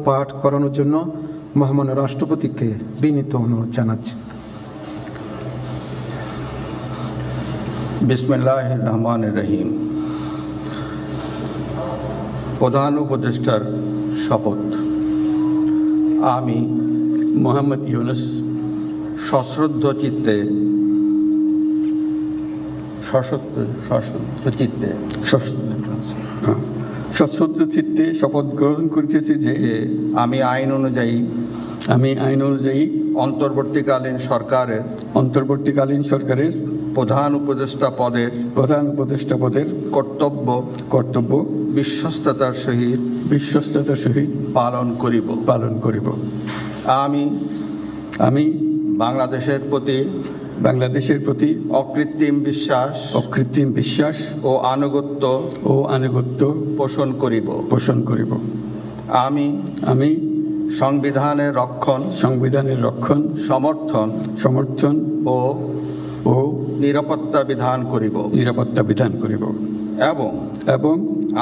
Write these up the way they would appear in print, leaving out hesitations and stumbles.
পাঠ করানোর জন্য মহামান্য রাষ্ট্রপতিকে বিনীত অনুরোধ জানাচ্ছি। বিসমিল্লাহির রহমানির রহিম। প্রধান উপদেষ্টার শপথ। আমি মোহাম্মদ ইউনুস সশ্রদ্ধ চিত্তে সশ্রদ্ধ চিত্তে শপথ গ্রহণ করিতেছি যে আমি আইন অনুযায়ী অন্তর্বর্তীকালীন সরকারের প্রধান উপদেষ্টা পদের কর্তব্য বিশ্বস্ততার সহিত পালন করিব। আমি বাংলাদেশের প্রতি অকৃত্রিম বিশ্বাস ও আনুগত্য পোষণ করিব। আমি সংবিধানের রক্ষণ সমর্থন ও নিরাপত্তা বিধান করিব এবং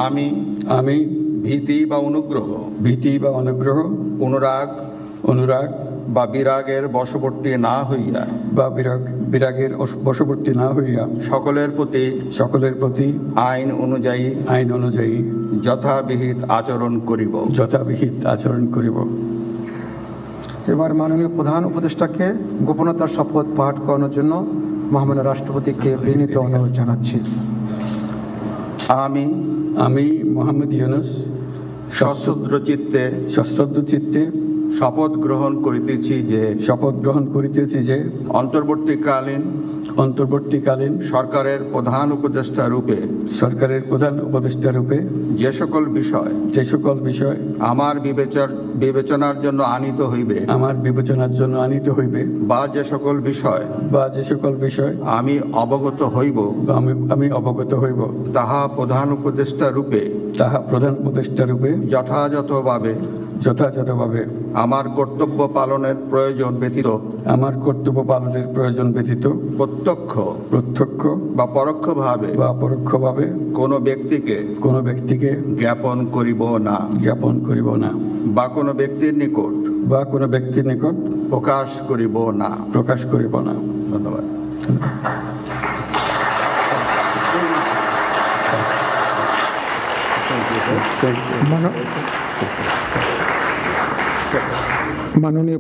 আমি ভীতি বা অনুরাগ বা বিরাগের বশবর্তী না হইয়া সকলের প্রতি আইন অনুযায়ী যথাবিহিত আচরণ করিব। এবার মাননীয় প্রধান উপদেষ্টাকে গোপনতার শপথ পাঠ করানোর জন্য মহামান্য রাষ্ট্রপতিকে বিনীত অনুরোধ জানাচ্ছি। আমি মোহাম্মদ ইউনুস সশ্রদ্ধ চিত্তে শপথ গ্রহণ করিতেছি যে অন্তর্বর্তীকালীন সরকারের প্রধান উপদেষ্টা রূপে যে সকল বিষয় আমার বিবেচনার জন্য আনিত হইবে বা যে সকল বিষয় আমি অবগত হইব তাহা প্রধান উপদেষ্টা রূপে যথাযথভাবে আমার কর্তব্য পালনের প্রয়োজন ব্যতীত প্রত্যক্ষ বা পরোক্ষভাবে কোনো ব্যক্তিকে জ্ঞাপন করিব না বা কোনো ব্যক্তির নিকট প্রকাশ করিব না। ধন্যবাদ। মাননীয়